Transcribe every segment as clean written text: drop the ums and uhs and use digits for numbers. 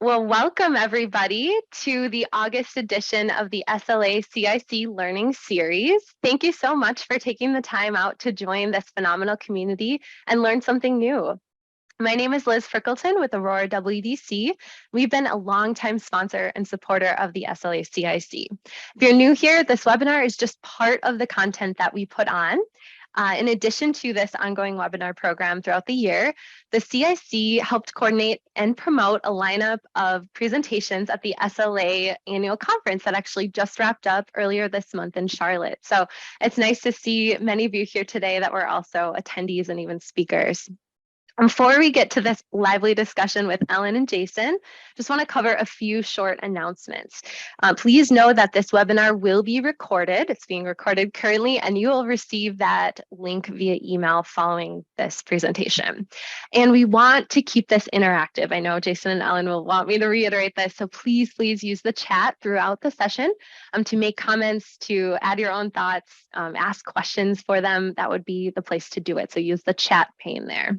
Well, welcome everybody to the August edition of the SLA CIC Learning Series. Thank you so much for taking the time out to join this phenomenal community and learn something new. My name is Liz Frickleton with Aurora WDC. We've been a longtime sponsor and supporter of the SLA CIC. If you're new here, this webinar is just part of the content that we put on. In addition to this ongoing webinar program throughout the year, the CIC helped coordinate and promote a lineup of presentations at the SLA annual conference that actually just wrapped up earlier this month in Charlotte. So it's nice to see many of you here today that were also attendees and even speakers. Before we get to this lively discussion with Ellen and Jason, just want to cover a few short announcements. Please know that this webinar will be recorded. It's being recorded currently, and you will receive that link via email following this presentation. And we want to keep this interactive. I know Jason and Ellen will want me to reiterate this, so please use the chat throughout the session to make comments, to add your own thoughts, ask questions for them. That would be the place to do it. So use the chat pane there.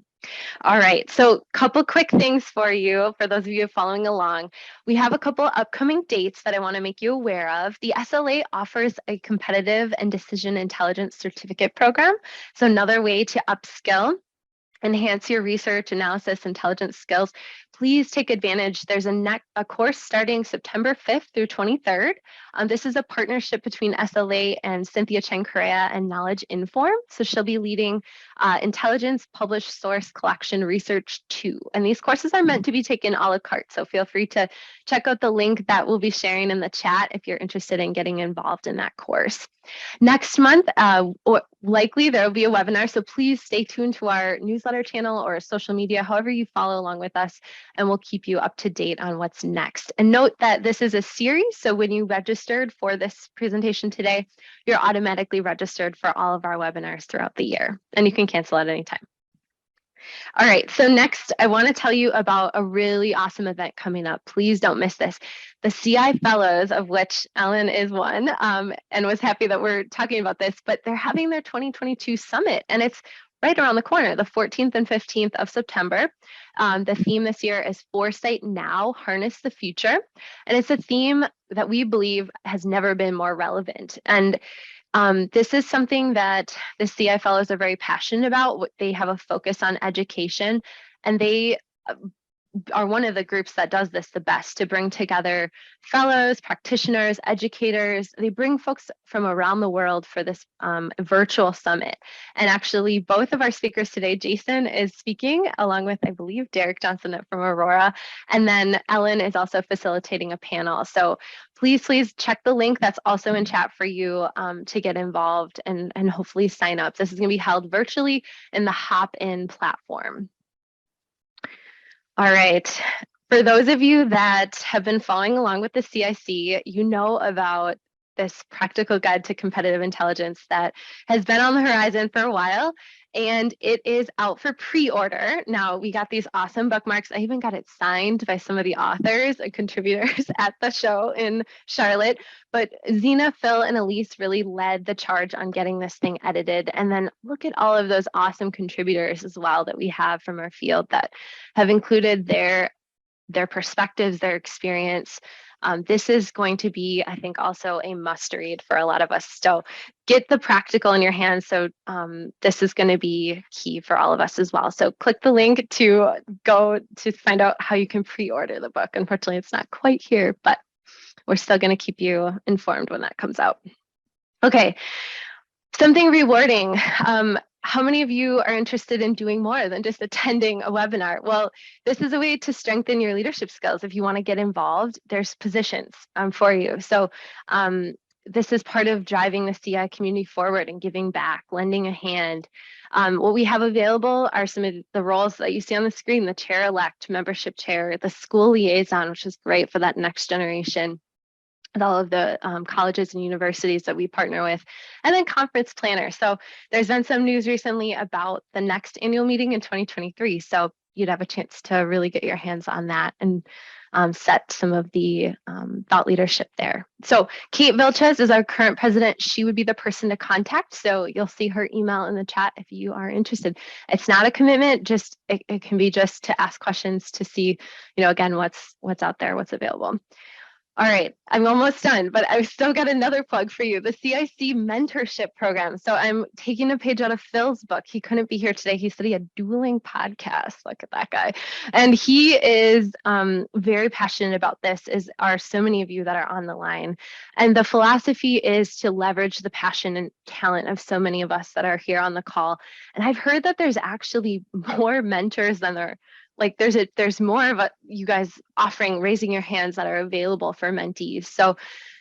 All right, so couple quick things for you, for those of you following along. We have a couple upcoming dates that I want to make you aware of. The SLA offers a competitive and decision intelligence certificate program. So another way to upskill, enhance your research, analysis, intelligence skills. Please take advantage. There's a course starting September 5th through 23rd. This is a partnership between SLA and Cynthia Chen Correa and Knowledge Inform. So she'll be leading Intelligence Published Source Collection Research 2. And these courses are meant to be taken a la carte. So feel free to check out the link that we'll be sharing in the chat if you're interested in getting involved in that course. Next month, likely there will be a webinar, so please stay tuned to our newsletter channel or social media, however you follow along with us, and we'll keep you up to date on what's next. And note that this is a series, so when you registered for this presentation today, you're automatically registered for all of our webinars throughout the year, and you can cancel at any time. All right, so next I want to tell you about a really awesome event coming up. Please don't miss this. The CI Fellows, of which Ellen is one, and was happy that we're talking about this, but they're having their 2022 summit, and it's right around the corner, the 14th and 15th of September. The theme this year is Foresight Now, Harness the Future, and it's a theme that we believe has never been more relevant. And this is something that the CI Fellows are very passionate about. They have a focus on education, and they are one of the groups that does this the best, to bring together fellows, practitioners, educators. They bring folks from around the world for this virtual summit. And actually, both of our speakers today, Jason is speaking along with, I believe, Derek Johnson from Aurora, and then Ellen is also facilitating a panel. So please check the link that's also in chat for you to get involved and hopefully sign up. This is going to be held virtually in the Hop-In platform. All right, for those of you that have been following along with the CIC, you know about this practical guide to competitive intelligence that has been on the horizon for a while, and it is out for pre-order. Now, we got these awesome bookmarks. I even got it signed by some of the authors and contributors at the show in Charlotte, but Zena, Phil, and Elise really led the charge on getting this thing edited. And then look at all of those awesome contributors as well that we have from our field that have included their perspectives, their experience. This is going to be, I think, also a must read for a lot of us. So get the practical in your hands. So this is going to be key for all of us as well. So click the link to go to find out how you can pre-order the book. Unfortunately, it's not quite here, but we're still going to keep you informed when that comes out. Okay, something rewarding. How many of you are interested in doing more than just attending a webinar? Well, this is a way to strengthen your leadership skills. If you want to get involved, there's positions for you. So this is part of driving the CI community forward and giving back, lending a hand. What we have available are some of the roles that you see on the screen: the chair-elect, membership chair, the school liaison, which is great for that next generation, with all of the colleges and universities that we partner with, and then conference planner. So there's been some news recently about the next annual meeting in 2023. So you'd have a chance to really get your hands on that and set some of the thought leadership there. So Kate Vilches is our current president. She would be the person to contact. So you'll see her email in the chat if you are interested. It's not a commitment, just it can be just to ask questions to see, again, what's out there, what's available. All right, I'm almost done, but I've still got another plug for you, the CIC mentorship program. So I'm taking a page out of Phil's book. He couldn't be here today. He said he had dueling podcasts. Look at that guy. And he is very passionate about this, as are so many of you that are on the line. And the philosophy is to leverage the passion and talent of so many of us that are here on the call. And I've heard that there's actually more mentors than there there's more of you guys raising your hands that are available for mentees. So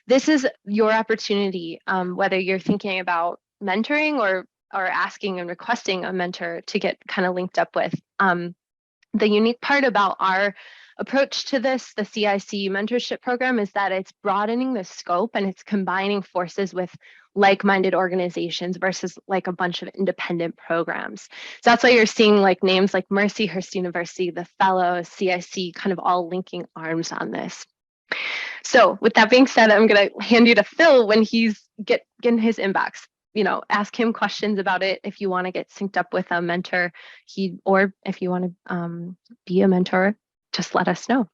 this is your opportunity, whether you're thinking about mentoring or asking and requesting a mentor to get kind of linked up with. The unique part about our approach to this, the CIC mentorship program, is that it's broadening the scope and it's combining forces with like-minded organizations versus like a bunch of independent programs. So that's why you're seeing like names like Mercyhurst University, the Fellows, CIC, kind of all linking arms on this. So with that being said, I'm going to hand you to Phil when he's getting his inbox. Ask him questions about it if you want to get synced up with a mentor. Or if you want to be a mentor, just let us know.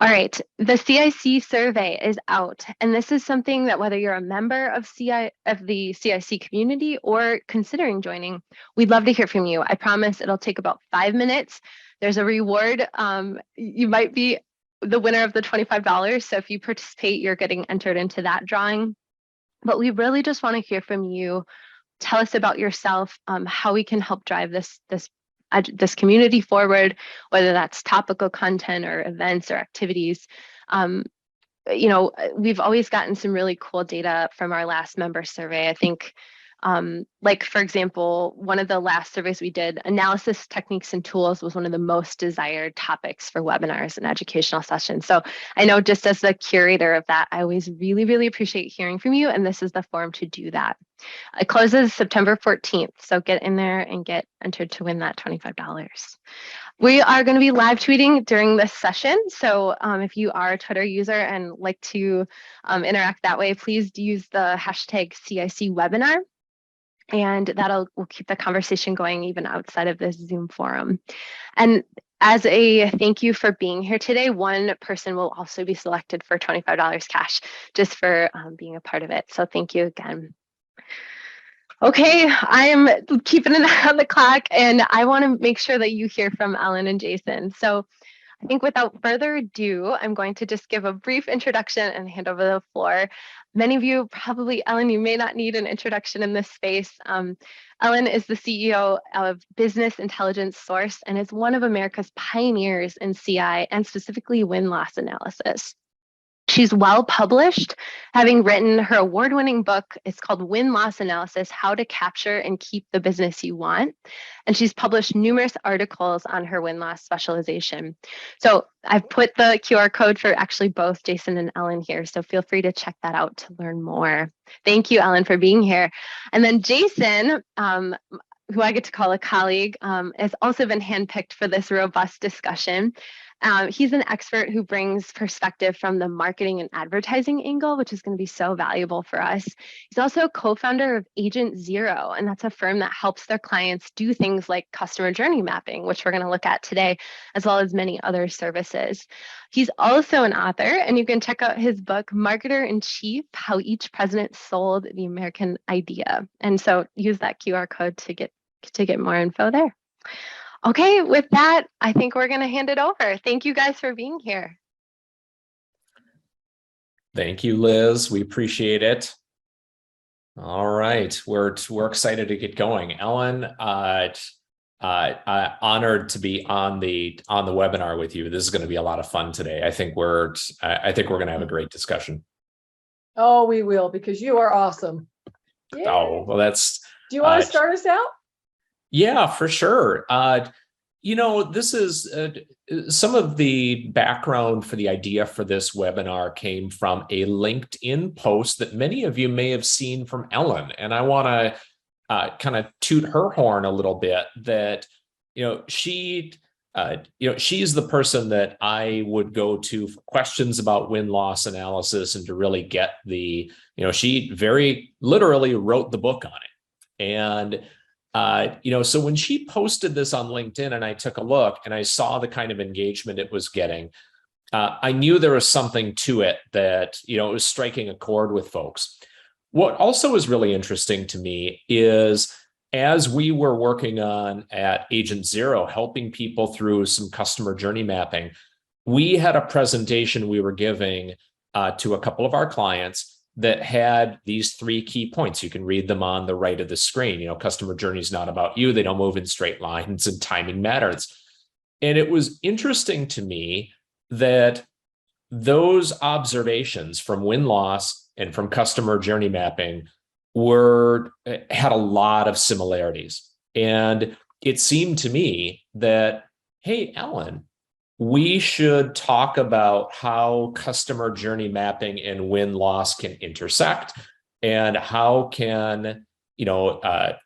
All right, the CIC survey is out, and this is something that whether you're a member of the CIC community or considering joining, we'd love to hear from you. I promise it'll take about 5 minutes. There's a reward. You might be the winner of the $25. So if you participate, you're getting entered into that drawing. But we really just want to hear from you. Tell us about yourself, how we can help drive this community forward, whether that's topical content or events or activities. We've always gotten some really cool data from our last member survey. I think, like, for example, one of the last surveys we did, analysis techniques and tools was one of the most desired topics for webinars and educational sessions. So I know just as the curator of that, I always really, really appreciate hearing from you. And this is the forum to do that. It closes September 14th. So get in there and get entered to win that $25. We are going to be live tweeting during this session. So if you are a Twitter user and like to interact that way, please use the hashtag CIC webinar. And will keep the conversation going even outside of this Zoom forum. And as a thank you for being here today, one person will also be selected for $25 cash just for being a part of it. So thank you again. Okay, I am keeping an eye on the clock, and I want to make sure that you hear from Ellen and Jason. So I think without further ado, I'm going to just give a brief introduction and hand over the floor. Many of you probably, Ellen, you may not need an introduction in this space. Ellen is the CEO of Business Intelligence Source and is one of America's pioneers in CI and specifically win-loss analysis. She's well published, having written her award-winning book. It's called Win-Loss Analysis, How to Capture and Keep the Business You Want. And she's published numerous articles on her win-loss specialization. So I've put the QR code for actually both Jason and Ellen here. So feel free to check that out to learn more. Thank you, Ellen, for being here. And then Jason, who I get to call a colleague, has also been handpicked for this robust discussion. He's an expert who brings perspective from the marketing and advertising angle, which is going to be so valuable for us. He's also a co-founder of Agent Zero, and that's a firm that helps their clients do things like customer journey mapping, which we're going to look at today, as well as many other services. He's also an author, and you can check out his book, Marketer in Chief, How Each President Sold the American Idea. And so use that QR code to get more info there. Okay, with that, I think we're going to hand it over. Thank you guys for being here. Thank you, Liz. We appreciate it. All right, we're excited to get going. Ellen, honored to be on the webinar with you. This is going to be a lot of fun today. I think we're going to have a great discussion. Oh, we will, because you are awesome. Yay. Oh, well, that's. Do you want to start us out? Yeah, for sure. This is some of the background for the idea for this webinar came from a LinkedIn post that many of you may have seen from Ellen. And I want to kind of toot her horn a little bit that she's the person that I would go to for questions about win-loss analysis and to really get she very literally wrote the book on it. And, so when she posted this on LinkedIn and I took a look and I saw the kind of engagement it was getting, I knew there was something to it that, it was striking a chord with folks. What also is really interesting to me is as we were working on at Agent Zero, helping people through some customer journey mapping, we had a presentation we were giving to a couple of our clients that had these 3 key points. You can read them on the right of the screen. Customer journey is not about you. They don't move in straight lines and timing matters. And it was interesting to me that those observations from win-loss and from customer journey mapping had a lot of similarities. And it seemed to me that, hey, Ellen, we should talk about how customer journey mapping and win-loss can intersect, and how can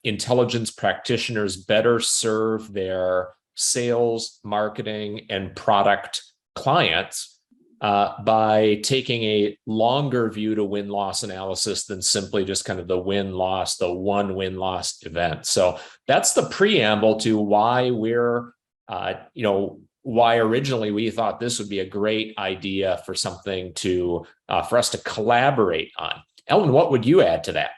intelligence practitioners better serve their sales, marketing, and product clients by taking a longer view to win-loss analysis than simply just kind of the one win-loss event. So that's the preamble to why why originally we thought this would be a great idea for something for us to collaborate on. Ellen, what would you add to that?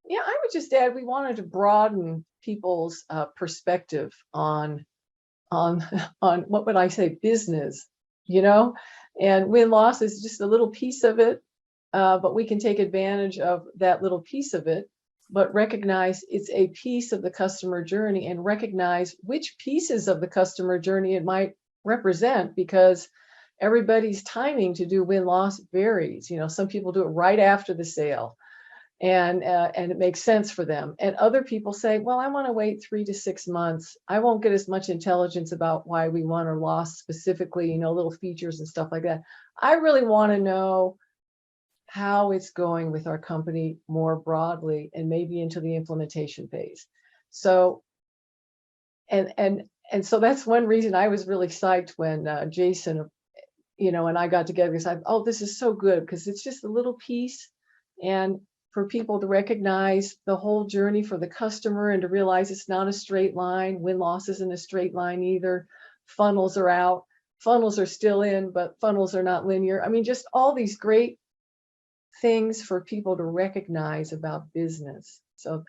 Yeah, I would just add, we wanted to broaden people's perspective on what would I say, business, and win-loss is just a little piece of it, but we can take advantage of that little piece of it, but recognize it's a piece of the customer journey, and recognize which pieces of the customer journey it might represent, because everybody's timing to do win-loss varies. Some people do it right after the sale, and it makes sense for them. And other people say, well, I want to wait 3 to 6 months. I won't get as much intelligence about why we won or lost specifically, little features and stuff like that. I really want to know how it's going with our company more broadly, and maybe into the implementation phase. So, and so that's one reason I was really psyched when Jason, and I got together, because this is so good, because it's just a little piece, and for people to recognize the whole journey for the customer, and to realize it's not a straight line. Win-loss isn't a straight line either. Funnels are out, funnels are still in, but funnels are not linear. I mean, just all these great things for people to recognize about business. So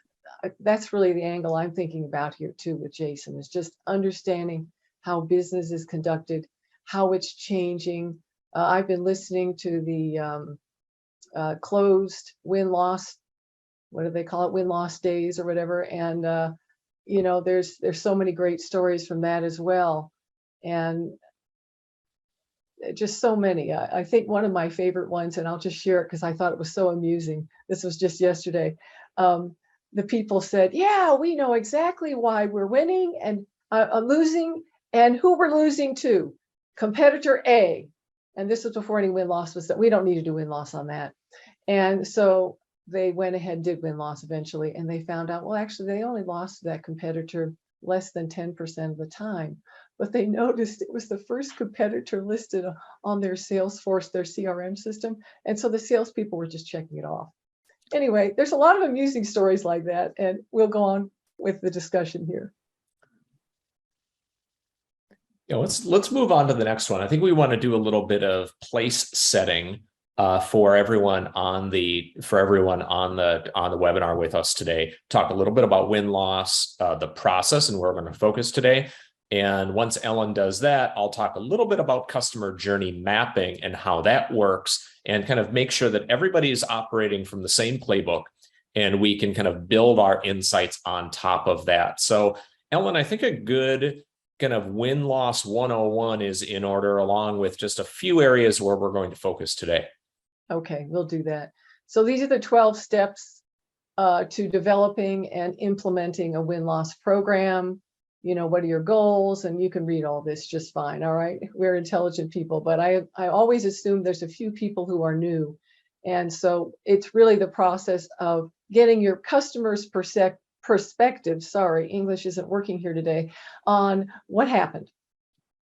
that's really the angle I'm thinking about here too with Jason, is just understanding how business is conducted, how it's changing. I've been listening to the closed win-loss, what do they call it, win-loss days or whatever, and there's so many great stories from that as well, and just so many. I think one of my favorite ones, and I'll just share it because I thought it was so amusing. This was just yesterday. The people said, yeah, we know exactly why we're winning and losing, and who we're losing to, competitor A. And this was before any win-loss was that we don't need to do win-loss on that. And so they went ahead and did win-loss eventually, and they found out, well, actually, they only lost to that competitor less than 10% of the time. But they noticed it was the first competitor listed on their Salesforce, their CRM system. And so the salespeople were just checking it off. Anyway, there's a lot of amusing stories like that, and we'll go on with the discussion here. Let's move on to the next one. I think we want to do a little bit of place setting for everyone on the webinar with us today. Talk a little bit about win-loss, the process, and where we're going to focus today. And once Ellen does that, I'll talk a little bit about customer journey mapping and how that works, and kind of make sure that everybody is operating from the same playbook, and we can kind of build our insights on top of that. So, Ellen, I think a good kind of win-loss 101 is in order, along with just a few areas where we're going to focus today. Okay, we'll do that. So these are the 12 steps to developing and implementing a win-loss program. What are your goals? And you can read all this just fine. All right. We're intelligent people, but I always assume there's a few people who are new. And so it's really the process of getting your customer's perspective, sorry, English isn't working here today, on what happened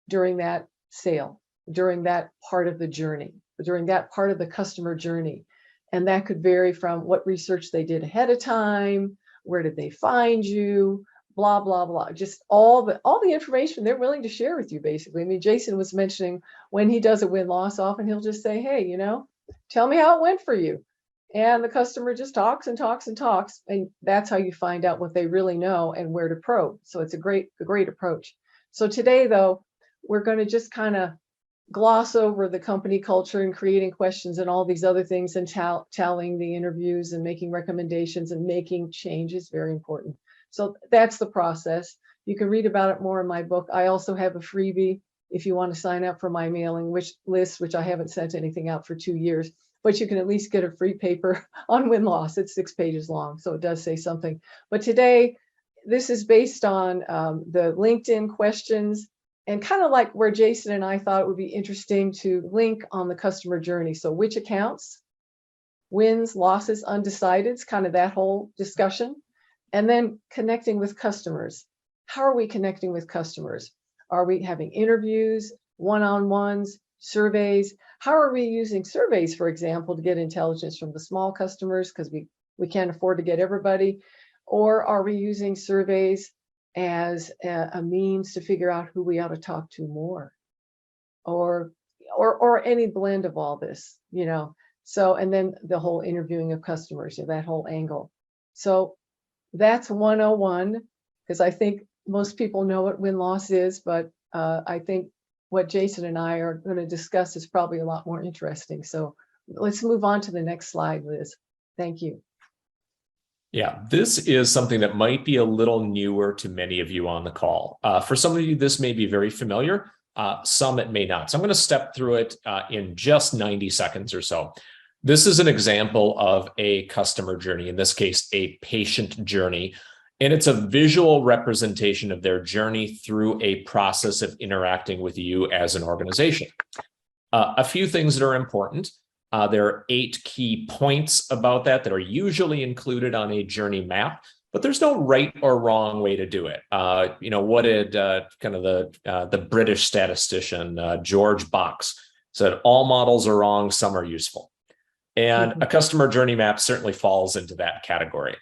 during that sale, during that part of the journey, during that part of the customer journey. And that could vary from what research they did ahead of time, where did they find you, blah, blah, blah. Just all the information they're willing to share with you, basically. I mean, Jason was mentioning when he does a win-loss, often he'll just say, hey, you know, tell me how it went for you. And the customer just talks and talks and talks. And that's how you find out what they really know and where to probe. So it's a great approach. So today, though, we're going to just kind of gloss over the company culture and creating questions and all these other things, and tallying the interviews and making recommendations and making changes. Very important. So that's the process. You can read about it more in my book. I also have a freebie if you want to sign up for my mailing list, which I haven't sent anything out for 2 years, but you can at least get a free paper on win-loss. It's 6 pages long, so it does say something. But today, this is based on the LinkedIn questions, and kind of like where Jason and I thought it would be interesting to link on the customer journey. So which accounts, wins, losses, undecideds, kind of that whole discussion. And then connecting with customers. How are we connecting with customers? Are we having interviews, one-on-ones, surveys? How are we using surveys, for example, to get intelligence from the small customers because we can't afford to get everybody? Or are we using surveys as a means to figure out who we ought to talk to more? Or any blend of all this, you know? So, and then the whole interviewing of customers, you know, that whole angle. So that's 101, because I think most people know what win-loss is, but I think what Jason and I are going to discuss is probably a lot more interesting. So let's move on to the next slide, Liz. Thank you. Yeah, this is something that might be a little newer to many of you on the call. For some of you, this may be very familiar. Some it may not. So I'm going to step through it in just 90 seconds or so. This is an example of a customer journey, in this case, a patient journey, and it's a visual representation of their journey through a process of interacting with you as an organization. A few things that are important. There are 8 key points about that are usually included on a journey map, but there's no right or wrong way to do it. You know, what did kind of the British statistician George Box said? All models are wrong, some are useful. And a customer journey map certainly falls into that category.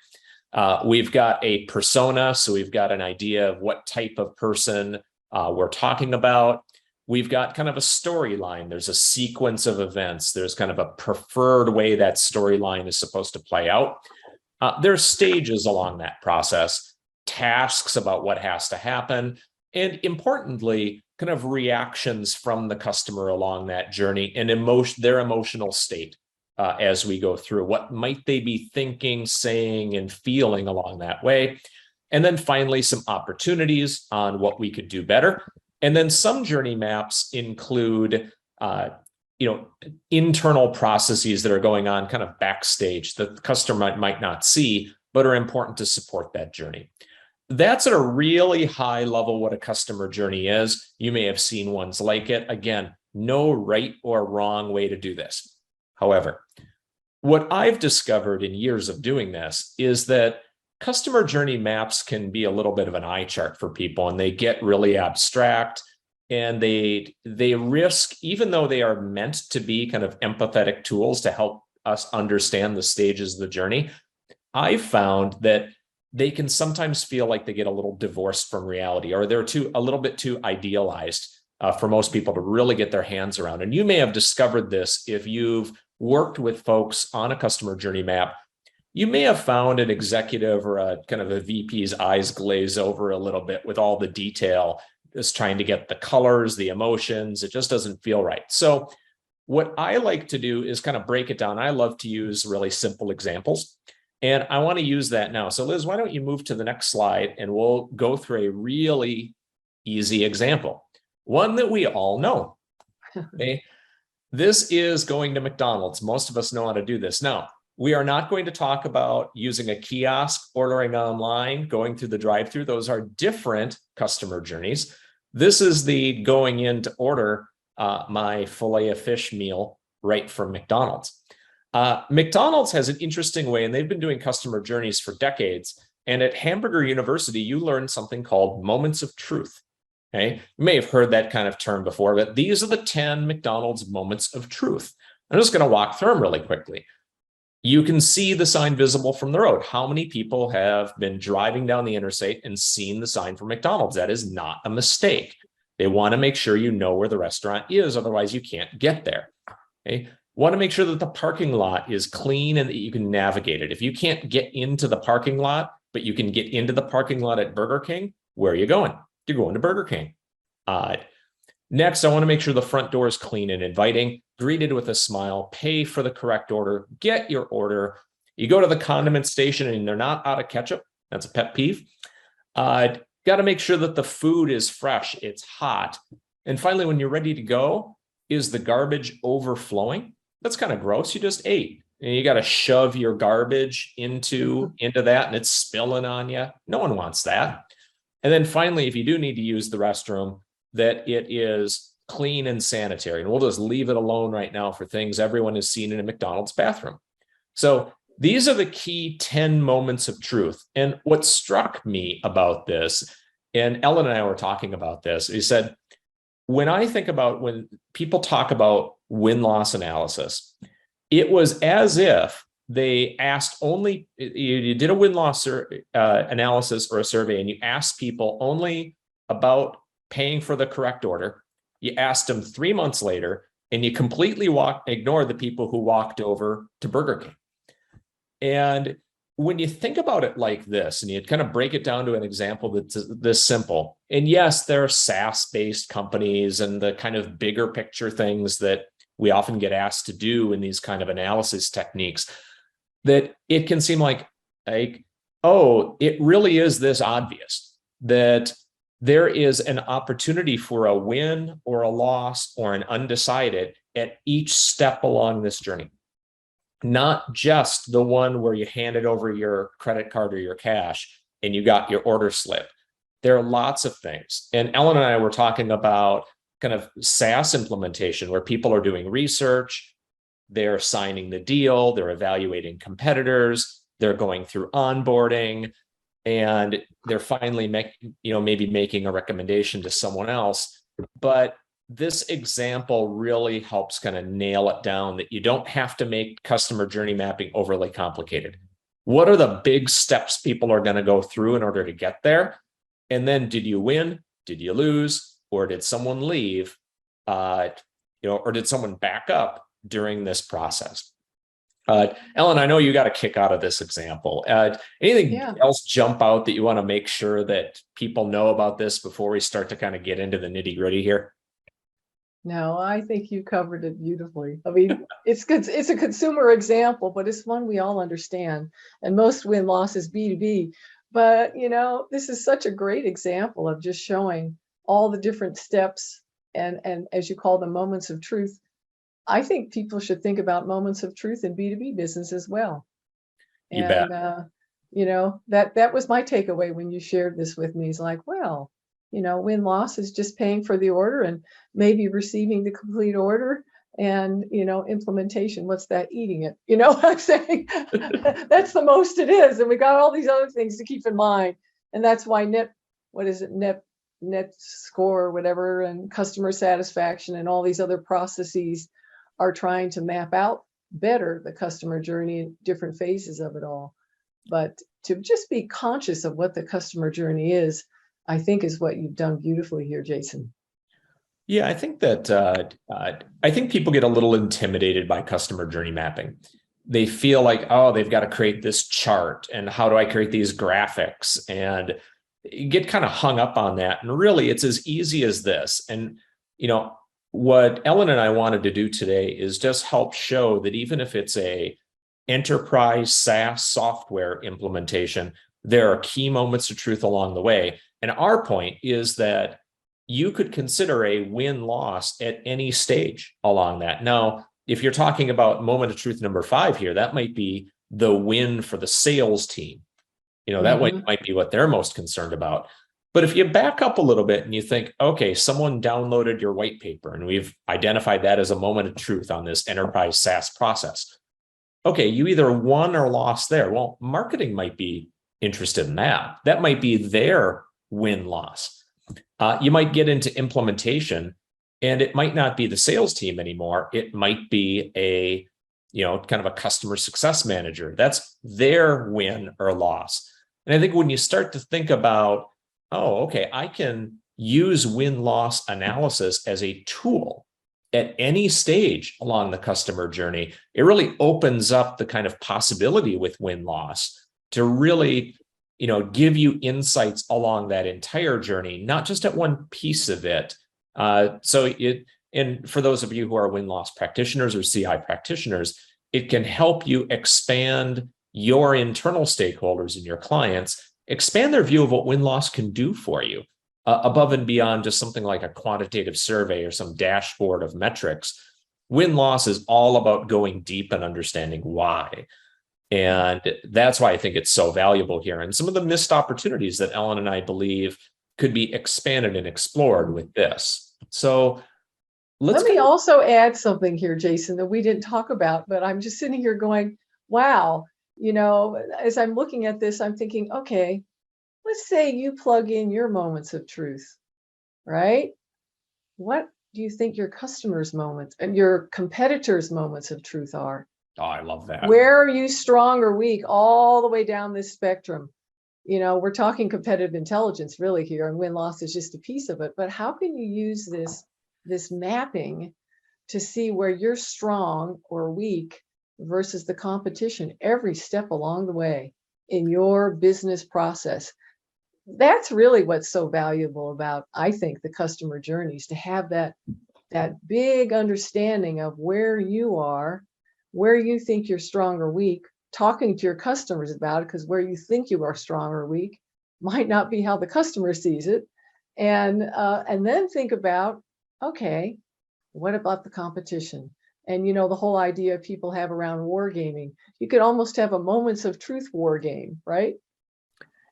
We've got a persona, so we've got an idea of what type of person we're talking about. We've got kind of a storyline. There's a sequence of events. There's kind of a preferred way that storyline is supposed to play out. There's stages along that process, tasks about what has to happen, and importantly, kind of reactions from the customer along that journey and their emotional state. As we go through, what might they be thinking, saying, and feeling along that way? And then finally, some opportunities on what we could do better. And then some journey maps include, internal processes that are going on kind of backstage that the customer might not see, but are important to support that journey. That's at a really high level what a customer journey is. You may have seen ones like it. Again, no right or wrong way to do this. However, what I've discovered in years of doing this is that customer journey maps can be a little bit of an eye chart for people, and they get really abstract, and they risk, even though they are meant to be kind of empathetic tools to help us understand the stages of the journey, I've found that they can sometimes feel like they get a little divorced from reality, or they're a little bit too idealized for most people to really get their hands around. And you may have discovered this if you've worked with folks on a customer journey map. You may have found an executive or a kind of a VP's eyes glaze over a little bit with all the detail, just trying to get the colors, the emotions. It just doesn't feel right. So what I like to do is kind of break it down. I love to use really simple examples, and I want to use that now. So Liz, why don't you move to the next slide, and we'll go through a really easy example, one that we all know. Okay. This is going to McDonald's. Most of us know how to do this. Now, we are not going to talk about using a kiosk, ordering online, going through the drive-through. Those are different customer journeys. This is the going in to order my filet of fish meal right from McDonald's. McDonald's has an interesting way, and they've been doing customer journeys for decades, And at Hamburger University, you learn something called moments of truth. Okay. You may have heard that kind of term before, but these are the 10 McDonald's moments of truth. I'm just going to walk through them really quickly. You can see the sign visible from the road. How many people have been driving down the interstate and seen the sign for McDonald's? That is not a mistake. They want to make sure you know where the restaurant is, otherwise you can't get there. Okay. Want to make sure that the parking lot is clean and that you can navigate it. If you can't get into the parking lot, but you can get into the parking lot at Burger King, where are you going? You're going to Burger King. Next, I want to make sure the front door is clean and inviting, greeted with a smile, pay for the correct order, get your order. You go to the condiment station and they're not out of ketchup. That's a pet peeve. Got to make sure that the food is fresh, it's hot. And finally, when you're ready to go, is the garbage overflowing? That's kind of gross. You just ate. And you got to shove your garbage into that and it's spilling on you. No one wants that. And then finally, if you do need to use the restroom, that it is clean and sanitary. And we'll just leave it alone right now for things everyone has seen in a McDonald's bathroom. So these are the key 10 moments of truth. And what struck me about this, and Ellen and I were talking about this, he said, when I think about when people talk about win-loss analysis, it was as if they asked only, you did a win-loss analysis or a survey, and you asked people only about paying for the correct order. You asked them 3 months later, and you completely ignored the people who walked over to Burger King. And when you think about it like this, and you kind of break it down to an example that's this simple, and yes, there are SaaS-based companies and the kind of bigger picture things that we often get asked to do in these kind of analysis techniques, that it can seem like, oh, it really is this obvious that there is an opportunity for a win or a loss or an undecided at each step along this journey. Not just the one where you handed over your credit card or your cash and you got your order slip. There are lots of things. And Ellen and I were talking about kind of SaaS implementation where people are doing research, they're signing the deal, they're evaluating competitors, they're going through onboarding, and they're finally maybe making a recommendation to someone else. But this example really helps kind of nail it down that you don't have to make customer journey mapping overly complicated. What are the big steps people are going to go through in order to get there? And then did you win? Did you lose? Or did someone leave? Or did someone back up during this process? Ellen, I know you got a kick out of this example. Anything else jump out that you want to make sure that people know about this before we start to kind of get into the nitty gritty here? No, I think you covered it beautifully. I mean, it's good. It's a consumer example, but it's one we all understand. And most win-loss is B2B. But, this is such a great example of just showing all the different steps and as you call them, moments of truth. I think people should think about moments of truth in B2B business as well. You bet. That was my takeaway when you shared this with me. It's like, well, win-loss is just paying for the order and maybe receiving the complete order and, implementation. What's that? Eating it. I'm saying that's the most it is. And we got all these other things to keep in mind. And that's why net score or whatever, and customer satisfaction and all these other processes are trying to map out better the customer journey in different phases of it all. But to just be conscious of what the customer journey is, I think is what you've done beautifully here, Jason. Yeah, I think that I think people get a little intimidated by customer journey mapping. They feel like, oh, they've got to create this chart, and how do I create these graphics? And you get kind of hung up on that. And really, it's as easy as this. And what Ellen and I wanted to do today is just help show that even if it's a enterprise SaaS software implementation, there are key moments of truth along the way. And our point is that you could consider a win-loss at any stage along that. Now, if you're talking about moment of truth number 5 here, that might be the win for the sales team. That might be what they're most concerned about. But if you back up a little bit and you think, okay, someone downloaded your white paper and we've identified that as a moment of truth on this enterprise SaaS process. Okay, you either won or lost there. Well, marketing might be interested in that. That might be their win-loss. You might get into implementation, and it might not be the sales team anymore. It might be a, kind of a customer success manager. That's their win or loss. And I think when you start to think about, oh, okay, I can use win-loss analysis as a tool at any stage along the customer journey, it really opens up the kind of possibility with win-loss to really, give you insights along that entire journey, not just at one piece of it. And for those of you who are win-loss practitioners or CI practitioners, it can help you expand your internal stakeholders and your clients, expand their view of what win-loss can do for you, above and beyond just something like a quantitative survey or some dashboard of metrics. Win-loss is all about going deep and understanding why. And that's why I think it's so valuable here. And some of the missed opportunities that Ellen and I believe could be expanded and explored with this. So let me also add something here, Jason, that we didn't talk about, but I'm just sitting here going, wow, as I'm looking at this, I'm thinking, okay, let's say you plug in your moments of truth, right? What do you think your customers' moments and your competitors' moments of truth are? Oh, I love that. Where are you strong or weak all the way down this spectrum? We're talking competitive intelligence really here, and win-loss is just a piece of it. But how can you use this mapping to see where you're strong or weak versus the competition every step along the way in your business process? That's really what's so valuable about, I think, the customer journeys, to have that big understanding of where you are, where you think you're strong or weak, talking to your customers about it, because where you think you are strong or weak might not be how the customer sees it. And then think about, okay, what about the competition? And the whole idea people have around wargaming, you could almost have a moments of truth war game, right?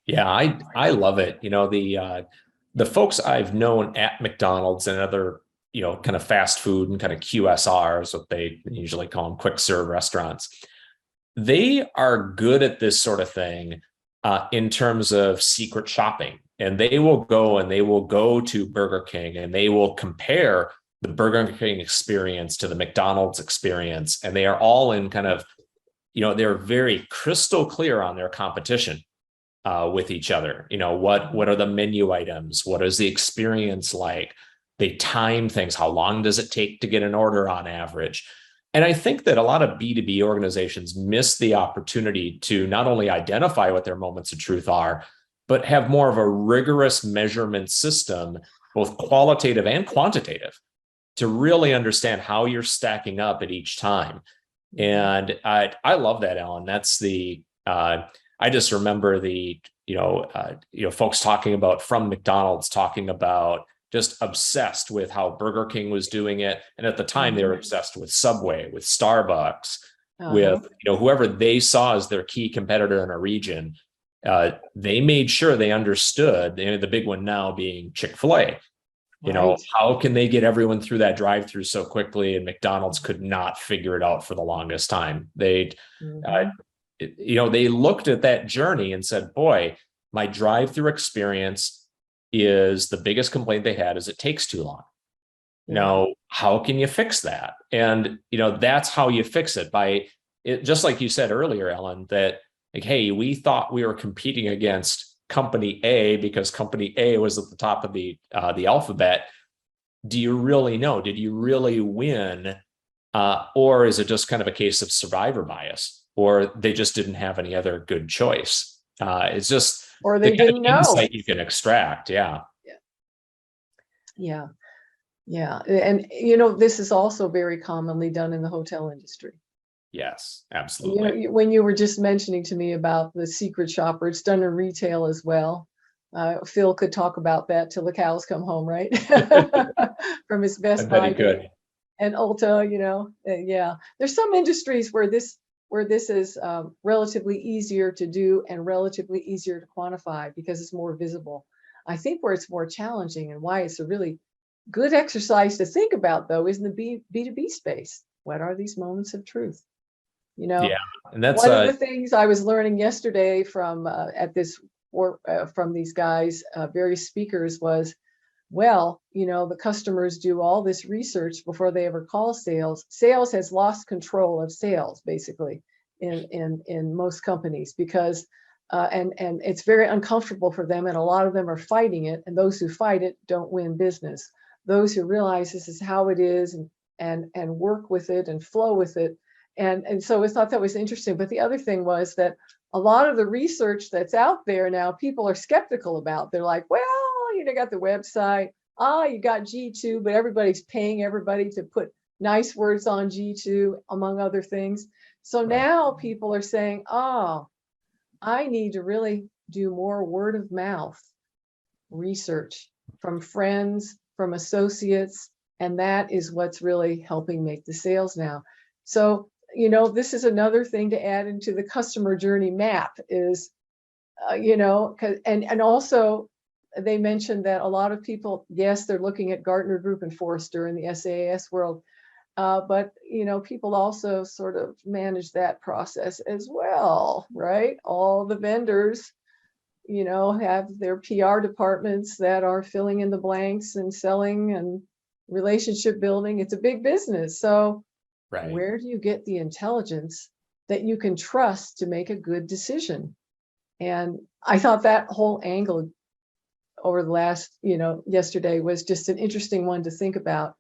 Yeah, I love it. The folks I've known at McDonald's and other, kind of fast food and kind of QSRs, what they usually call them, quick serve restaurants, they are good at this sort of thing in terms of secret shopping. And they will go to Burger King and they will compare the Burger King experience to the McDonald's experience. And they are all in kind of, they're very crystal clear on their competition with each other. What are the menu items? What is the experience like? They time things. How long does it take to get an order on average? And I think that a lot of B2B organizations miss the opportunity to not only identify what their moments of truth are, but have more of a rigorous measurement system, both qualitative and quantitative, to really understand how you're stacking up at each time. And I love that, Ellen. That's I just remember the, folks talking about from McDonald's, talking about just obsessed with how Burger King was doing it. And at the time they were obsessed with Subway, with Starbucks, with, whoever they saw as their key competitor in a region. They made sure they understood, the big one now being Chick-fil-A. How can they get everyone through that drive-through so quickly? And McDonald's could not figure it out for the longest time. They looked at that journey and said, boy, my drive-through experience is the biggest complaint they had is it takes too long. Now, how can you fix that? And, that's how you fix it, by it, just like you said earlier, Ellen, that like, hey, we thought we were competing against company A because company A was at the top of the alphabet. Do you really know? Did you really win? Or is it just kind of a case of survivor bias, or they just didn't have any other good choice? It's just, or they didn't know. Insight you can extract. Yeah. And this is also very commonly done in the hotel industry. Yes, absolutely. When you were just mentioning to me about the secret shopper, it's done in retail as well. Phil could talk about that till the cows come home, right? From his Best Buy. Good. And Ulta, there's some industries where this is relatively easier to do and relatively easier to quantify because it's more visible. I think where it's more challenging and why it's a really good exercise to think about, though, is in the B2B space. What are these moments of truth? You know, Yeah, and that's one of the things I was learning yesterday from from these guys, various speakers, was, well, the customers do all this research before they ever call sales. Sales has lost control of sales, basically, in most companies, because and it's very uncomfortable for them, and a lot of them are fighting it. And those who fight it don't win business. Those who realize this is how it is, and work with it and flow with it. And so I thought that was interesting. But the other thing was that a lot of the research that's out there now, people are skeptical about. They're like, well, got the website. You got G2, but everybody's paying everybody to put nice words on G2, among other things. So now people are saying, oh, I need to really do more word of mouth research from friends, from associates, and that is what's really helping make the sales now. So, this is another thing to add into the customer journey map is, and also they mentioned that a lot of people, yes, they're looking at Gartner Group and Forrester in the SaaS world, but people also sort of manage that process as well, right? All the vendors, have their PR departments that are filling in the blanks and selling and relationship building. It's a big business. So where do you get the intelligence that you can trust to make a good decision? And I thought that whole angle over the last, yesterday was just an interesting one to think about,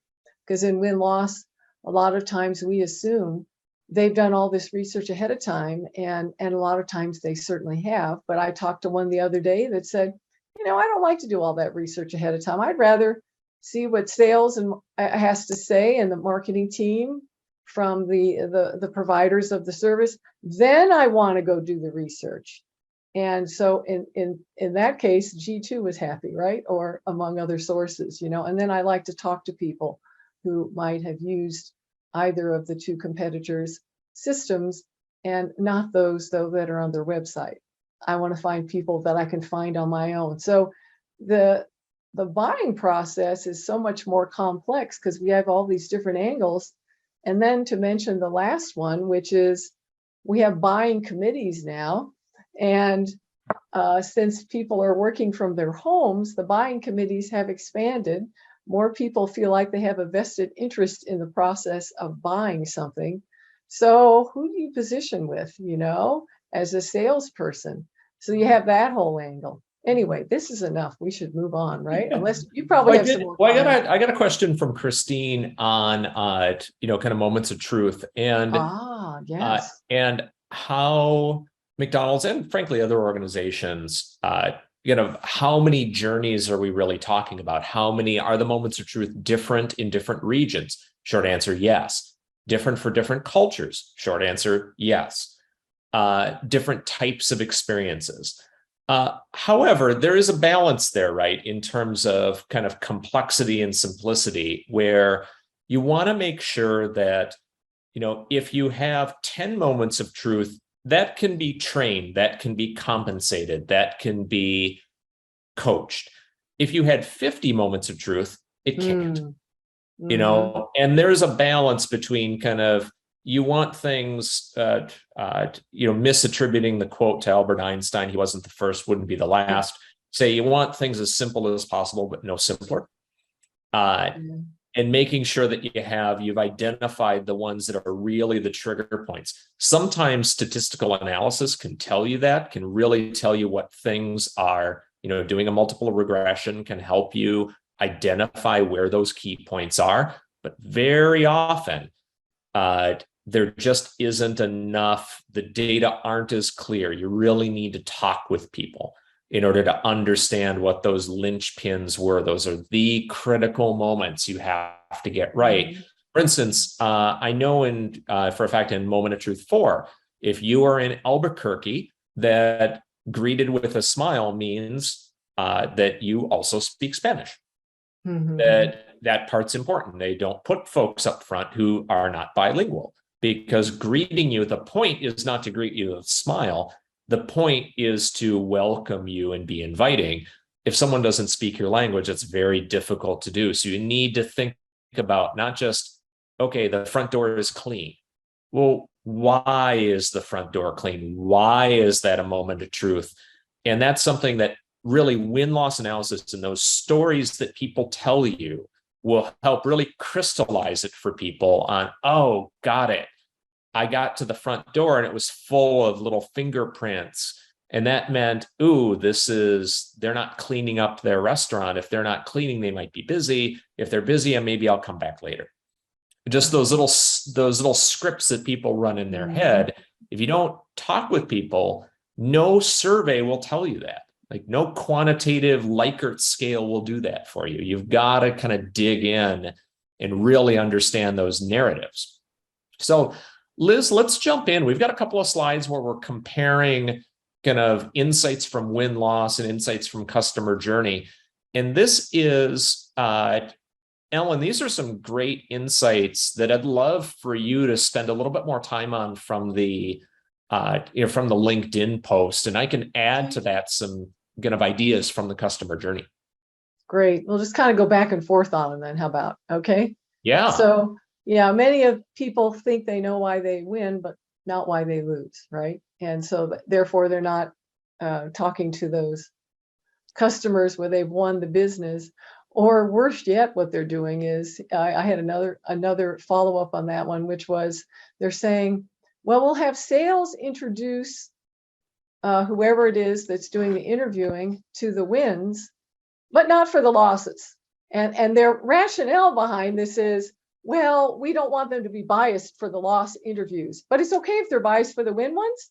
because in win-loss, a lot of times we assume they've done all this research ahead of time, and a lot of times they certainly have. But I talked to one the other day that said, I don't like to do all that research ahead of time. I'd rather see what sales and has to say, and the marketing team from the providers of the service. Then I want to go do the research. And so in that case, G2 was happy, right? Or among other sources, and then I like to talk to people who might have used either of the two competitors' systems, and not those, though, that are on their website. I want to find people that I can find on my own. So the buying process is so much more complex because we have all these different angles. And then to mention the last one, which is we have buying committees now. And since people are working from their homes, the buying committees have expanded. More people feel like they have a vested interest in the process of buying something. So who do you position with, as a salesperson? So you have that whole angle. Anyway, this is enough. We should move on, right? Unless you probably have some more. Well, I got a question from Christine on, kind of moments of truth, and yes, and how McDonald's and frankly other organizations, how many journeys are we really talking about? How many are the moments of truth different in different regions? Short answer, yes. Different for different cultures? Short answer, yes. Different types of experiences. However, there is a balance there, right? In terms of kind of complexity and simplicity, where you want to make sure that, if you have 10 moments of truth, that can be trained, that can be compensated, that can be coached. If you had 50 moments of truth, it can't, and there's a balance between kind of, you want things, misattributing the quote to Albert Einstein, he wasn't the first, wouldn't be the last. Say you want things as simple as possible, but no simpler. And making sure that you've identified the ones that are really the trigger points. Sometimes statistical analysis can tell you that, can really tell you what things are, doing a multiple regression can help you identify where those key points are. But very often, there just isn't enough. The data aren't as clear. You really need to talk with people in order to understand what those linchpins were. Those are the critical moments you have to get right. For instance, I know for a fact in Moment of Truth 4, if you are in Albuquerque, that greeted with a smile means that you also speak Spanish. That part's important. They don't put folks up front who are not bilingual, because greeting you, the point is not to greet you with a smile. The point is to welcome you and be inviting. If someone doesn't speak your language, it's very difficult to do. So you need to think about not just, okay, the front door is clean. Well, Why is the front door clean? Why is that a moment of truth? And that's something that really win-loss analysis and those stories that people tell you will help really crystallize it for people on, oh, got it. I got to the front door and it was full of little fingerprints. And that meant, ooh, they're not cleaning up their restaurant. If they're not cleaning, they might be busy. If they're busy, maybe I'll come back later. Just those little scripts that people run in their head. If you don't talk with people, no survey will tell you that. Like no quantitative Likert scale will do that for you. You've got to kind of dig in and really understand those narratives. So Liz, let's jump in. We've got a couple of slides where we're comparing kind of insights from win-loss and insights from customer journey. And this is, Ellen, these are some great insights that I'd love for you to spend a little bit more time on from the LinkedIn post. And I can add to that some kind of ideas from the customer journey. Great. We'll just kind of go back and forth on them then. How about, okay? Yeah. So yeah, many of people think they know why they win, but not why they lose, right? And so therefore they're not talking to those customers where they've won the business. Or worse yet, what they're doing is, I had another follow-up on that one, which was they're saying, well, we'll have sales introduce whoever it is that's doing the interviewing to the wins, but not for the losses. And their rationale behind this is, well, we don't want them to be biased for the loss interviews, but it's okay if they're biased for the win ones,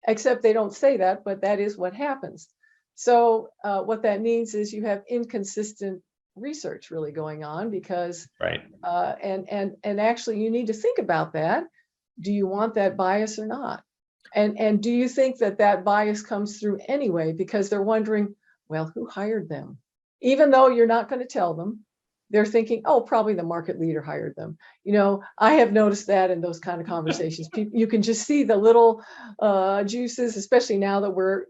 except they don't say that, but that is what happens. So what that means is you have inconsistent research really going on, because right. And actually you need to think about that. Do you want that bias or not? And do you think that bias comes through anyway, because they're wondering, well, who hired them? Even though you're not going to tell them, they're thinking, oh, probably the market leader hired them. You know, I have noticed that in those kind of conversations, you can just see the little juices, especially now that we're,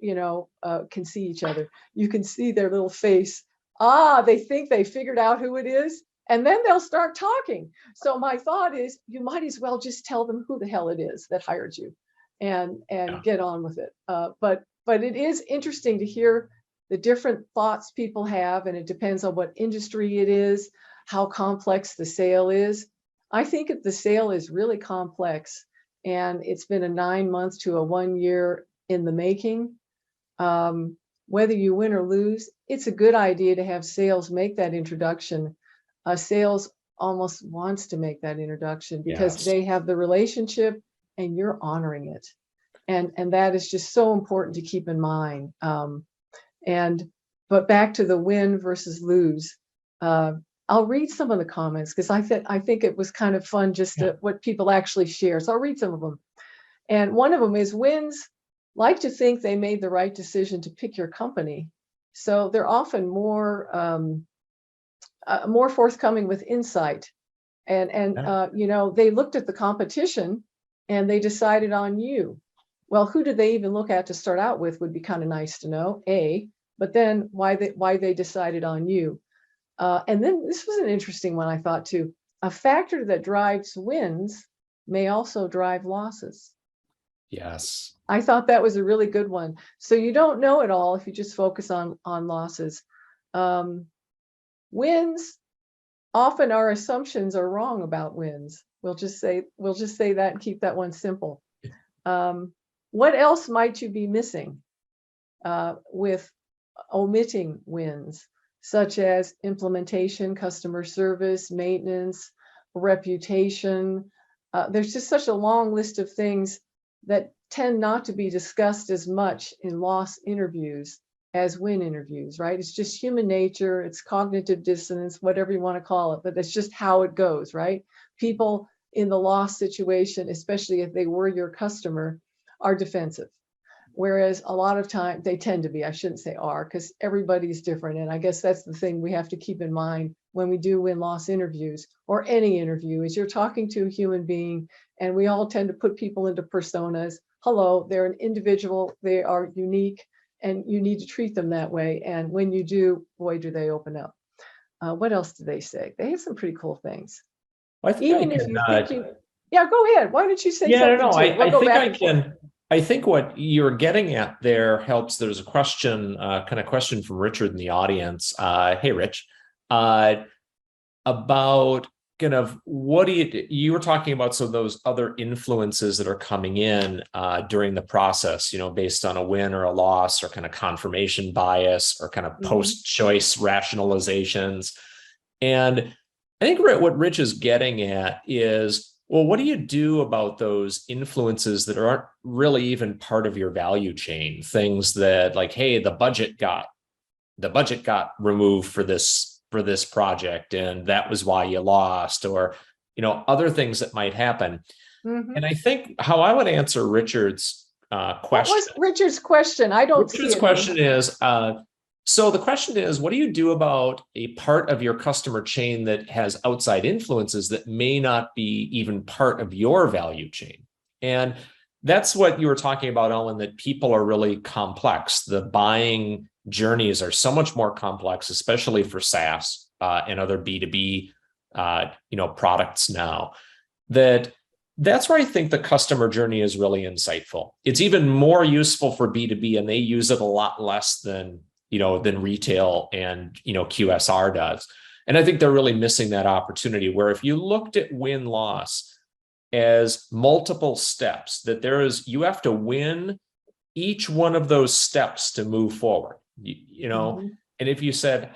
can see each other. You can see their little face. They think they figured out who it is, and then they'll start talking. So my thought is, you might as well just tell them who the hell it is that hired you, and get on with it. But it is interesting to hear the different thoughts people have, and it depends on what industry it is, how complex the sale is. I think if the sale is really complex and it's been a 9 months to a 1 year in the making, whether you win or lose, it's a good idea to have sales make that introduction. Sales almost wants to make that introduction because Yes. they have the relationship and you're honoring it. And that is just so important to keep in mind. But back to the win versus lose, I'll read some of the comments because I think it was kind of fun just what people actually share. So I'll read some of them. And one of them is, wins like to think they made the right decision to pick your company. So they're often more forthcoming with insight. And they looked at the competition and they decided on you. Well, who did they even look at to start out with would be kind of nice to know, but then why they decided on you. And then this was an interesting one, I thought too. A factor that drives wins may also drive losses. Yes. I thought that was a really good one. So you don't know it all if you just focus on losses. Wins, often our assumptions are wrong about wins. We'll just say that and keep that one simple. What else might you be missing with omitting wins, such as implementation, customer service, maintenance, reputation? There's just such a long list of things that tend not to be discussed as much in loss interviews as win interviews, right? It's just human nature, it's cognitive dissonance, whatever you want to call it, but that's just how it goes, right? People in the loss situation, especially if they were your customer, are defensive. Whereas a lot of time they tend to be, I shouldn't say are, because everybody's different. And I guess that's the thing we have to keep in mind when we do win-loss interviews, or any interview, is you're talking to a human being, and we all tend to put people into personas. Hello, they're an individual, they are unique, and you need to treat them that way. And when you do, boy, do they open up. What else do they say? They have some pretty cool things. Well, I think Even if you're thinking, Yeah, go ahead. Why don't you say Yeah, something no, too? We'll I go think back I and forth. can. I think what you're getting at there helps. There's a question, kind of question from Richard in the audience. Hey, Rich, uh, about kind of what do you were talking about some of those other influences that are coming in during the process, based on a win or a loss, or kind of confirmation bias, or kind of Mhm. post-choice rationalizations. And I think what Rich is getting at is, well, what do you do about those influences that aren't really even part of your value chain? Things that, like, hey, the budget got removed for this project, and that was why you lost, or other things that might happen. Mhm. And I think how I would answer Richard's What question. was Richard's question? I don't see Richard's it here. question is, so the question is, what do you do about a part of your customer chain that has outside influences that may not be even part of your value chain? And that's what you were talking about, Ellen, that people are really complex. The buying journeys are so much more complex, especially for SaaS and other B2B products now, that's where I think the customer journey is really insightful. It's even more useful for B2B, and they use it a lot less than retail and QSR does. And I think they're really missing that opportunity, where if you looked at win-loss as multiple steps, that you have to win each one of those steps to move forward. Mhm. And if you said,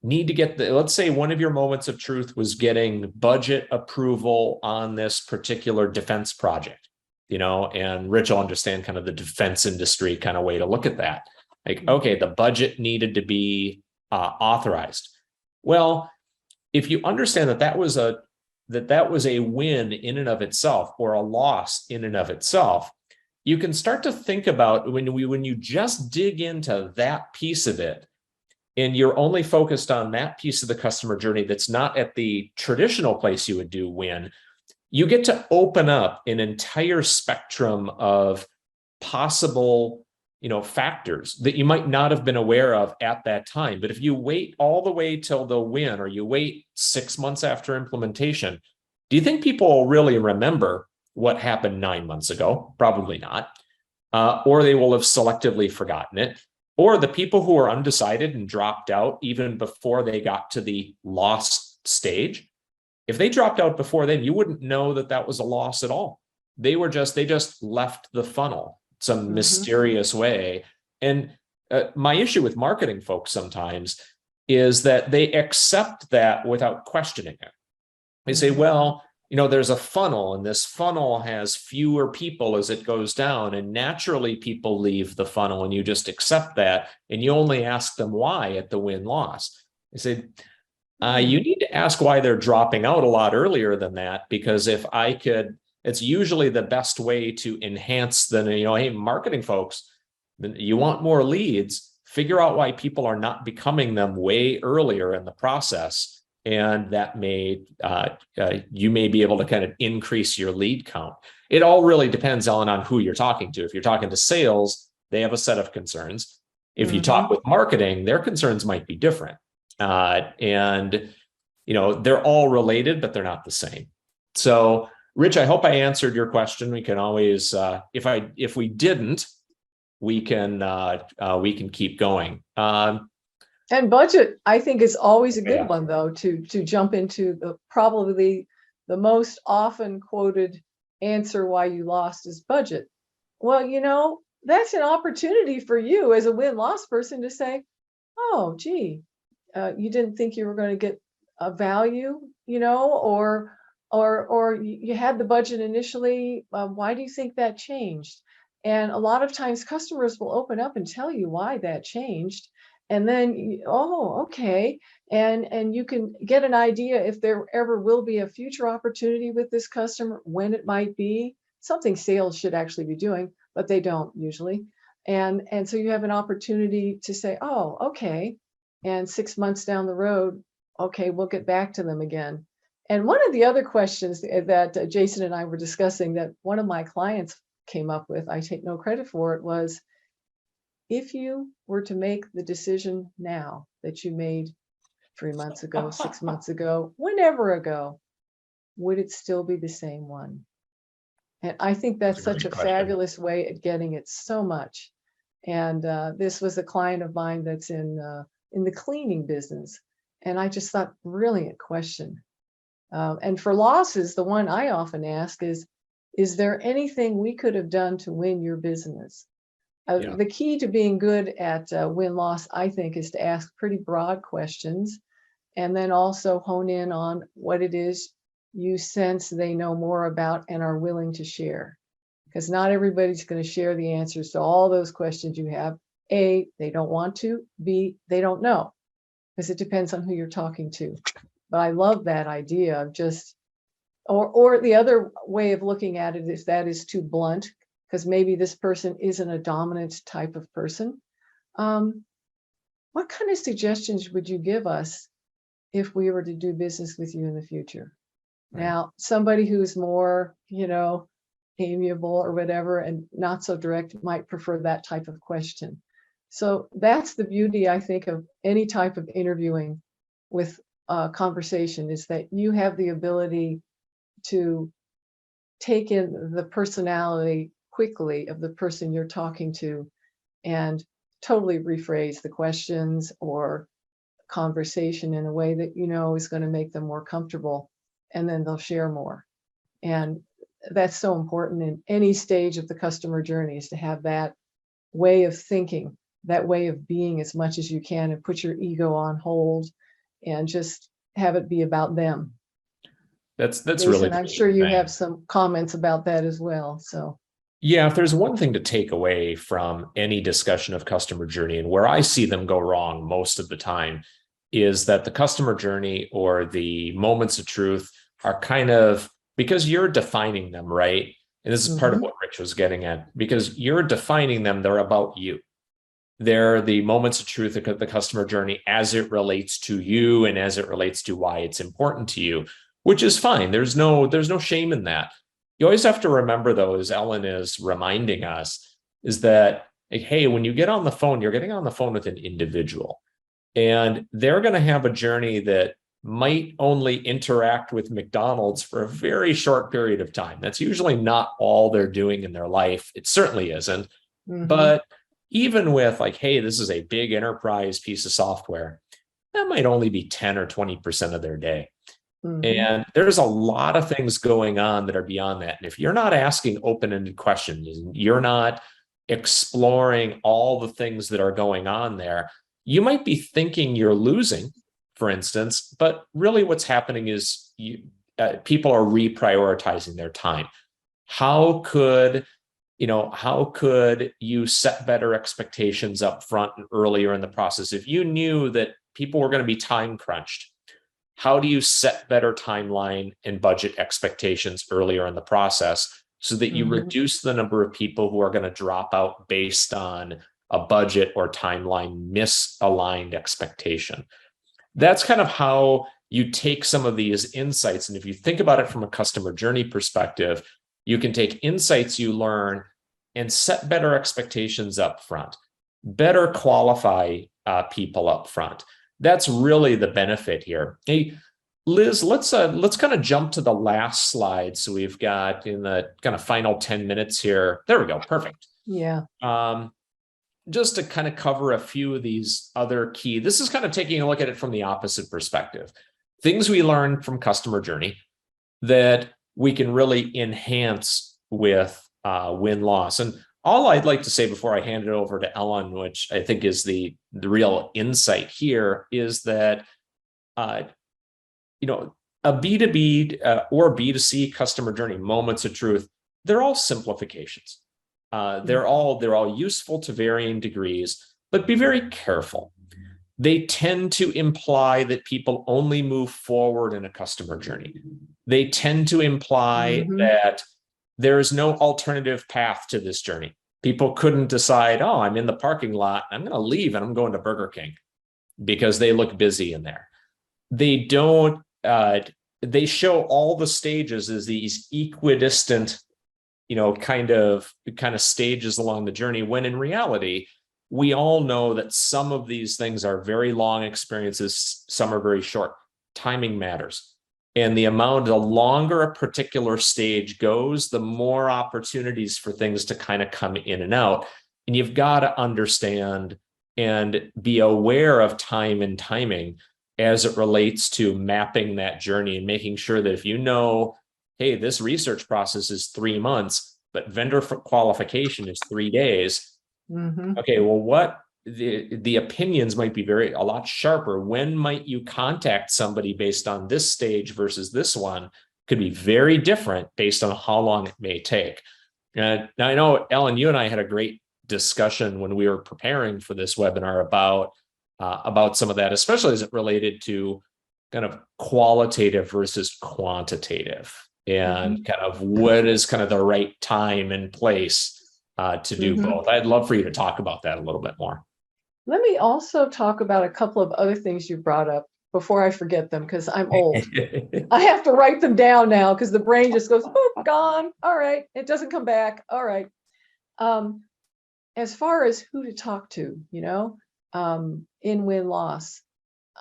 need to get let's say one of your moments of truth was getting budget approval on this particular defense project, and Rich will understand kind of the defense industry kind of way to look at that. Like, okay, the budget needed to be authorized. Well, if you understand that was a win in and of itself, or a loss in and of itself, you can start to think about when you just dig into that piece of it, and you're only focused on that piece of the customer journey that's not at the traditional place you would do win, you get to open up an entire spectrum of possible factors that you might not have been aware of at that time. But if you wait all the way till the win, or you wait 6 months after implementation, do you think people will really remember what happened 9 months ago? Probably not. Or they will have selectively forgotten it. Or the people who are undecided and dropped out even before they got to the loss stage, if they dropped out before then, you wouldn't know that was a loss at all. They just left the funnel some mysterious way. And my issue with marketing folks sometimes is that they accept that without questioning it. They say, well, there's a funnel, and this funnel has fewer people as it goes down, and naturally people leave the funnel, and you just accept that, and you only ask them why at the win-loss. They say, you need to ask why they're dropping out a lot earlier than that, because it's usually the best way to enhance hey, marketing folks, you want more leads, figure out why people are not becoming them way earlier in the process. And that you may be able to kind of increase your lead count. It all really depends on who you're talking to. If you're talking to sales, they have a set of concerns. If you talk with marketing, their concerns might be different. And they're all related, but they're not the same. So, Rich, I hope I answered your question. We can always, if we didn't, we can keep going. And budget, I think, is always a good Yeah. one, though, to jump into probably the most often quoted answer why you lost is budget. Well, that's an opportunity for you as a win-loss person to say, oh, gee, you didn't think you were going to get a value, or you had the budget initially. Why do you think that changed? And a lot of times customers will open up and tell you why that changed. And then, oh, okay. And you can get an idea if there ever will be a future opportunity with this customer, when it might be. Something sales should actually be doing, but they don't usually. And so you have an opportunity to say, oh, okay. And 6 months down the road, okay, we'll get back to them again. And one of the other questions that Jason and I were discussing that one of my clients came up with, I take no credit for it, was, if you were to make the decision now that you made 3 months ago, 6 months ago, whenever ago, would it still be the same one? And I think that's That's a such great a question. fabulous way at getting it so much. And this was a client of mine that's in the cleaning business. And I just thought, brilliant question. And for losses, the one I often ask is there anything we could have done to win your business? Yeah. The key to being good at win-loss, I think, is to ask pretty broad questions and then also hone in on what it is you sense they know more about and are willing to share. Because not everybody's going to share the answers to all those questions you have. A, they don't want to. B, they don't know, because it depends on who you're talking to. But I love that idea of just, or the other way of looking at it, if that is too blunt, because maybe this person isn't a dominant type of person. What kind of suggestions would you give us if we were to do business with you in the future? Right. Now, somebody who's more, amiable or whatever and not so direct might prefer that type of question. So that's the beauty, I think, of any type of interviewing with conversation, is that you have the ability to take in the personality quickly of the person you're talking to and totally rephrase the questions or conversation in a way that is going to make them more comfortable, and then they'll share more. And that's so important in any stage of the customer journey, is to have that way of thinking, that way of being as much as you can, and put your ego on hold and just have it be about them. That's Jason, really the I'm sure you thing. have some comments about that as well. So Yeah, if there's one thing to take away from any discussion of customer journey, and where I see them go wrong most of the time, is that the customer journey or the moments of truth are kind of, because you're defining them, right? And this is part of what Rich was getting at, because you're defining them, they're about you. They're the moments of truth of the customer journey as it relates to you and as it relates to why it's important to you, which is fine. There's no shame in that. You always have to remember, though, as Ellen is reminding us, is that, hey, when you get on the phone, you're getting on the phone with an individual, and they're going to have a journey that might only interact with McDonald's for a very short period of time. That's usually not all they're doing in their life. It certainly isn't. But even with hey, this is a big enterprise piece of software, that might only be 10 or 20% of their day. And there's a lot of things going on that are beyond that. And if you're not asking open-ended questions, you're not exploring all the things that are going on there, you might be thinking you're losing, for instance, but really what's happening is people are reprioritizing their time. How could you set better expectations up front and earlier in the process? If you knew that people were going to be time crunched, how do you set better timeline and budget expectations earlier in the process so that you reduce the number of people who are going to drop out based on a budget or timeline misaligned expectation? That's kind of how you take some of these insights. And if you think about it from a customer journey perspective, you can take insights you learn and set better expectations up front, better qualify people up front. That's really the benefit here. Hey, Liz, let's kind of jump to the last slide. So we've got in the kind of final 10 minutes here. There we go. Perfect. Yeah. Just to kind of cover a few of these other key, this is kind of taking a look at it from the opposite perspective. Things we learned from customer journey that we can really enhance with win-loss. And all I'd like to say before I hand it over to Ellen, which I think is the real insight here, is that a B2B or B2C customer journey, moments of truth, they're all simplifications. They're all useful to varying degrees, but be very careful. They tend to imply that people only move forward in a customer journey. They tend to imply that there is no alternative path to this journey. People couldn't decide, oh, I'm in the parking lot, I'm going to leave and I'm going to Burger King because they look busy in there. They don't, they show all the stages as these equidistant, kind of stages along the journey, when in reality, we all know that some of these things are very long experiences, some are very short. Timing matters. And the longer a particular stage goes, the more opportunities for things to kind of come in and out. And you've got to understand and be aware of time and timing as it relates to mapping that journey and making sure that if you know, hey, this research process is 3 months, but vendor qualification is 3 days. Mhm. Okay, well, what the opinions might be a lot sharper. When might you contact somebody based on this stage versus this one could be very different based on how long it may take. And now I know, Ellen, you and I had a great discussion when we were preparing for this webinar about some of that, especially as it related to kind of qualitative versus quantitative, and kind of what is kind of the right time and place to do both. I'd love for you to talk about that a little bit more. Let me also talk about a couple of other things you brought up before I forget them, because I'm old. I have to write them down now because the brain just goes, oh, gone. All right. It doesn't come back. All right. As far as who to talk to, in win-loss,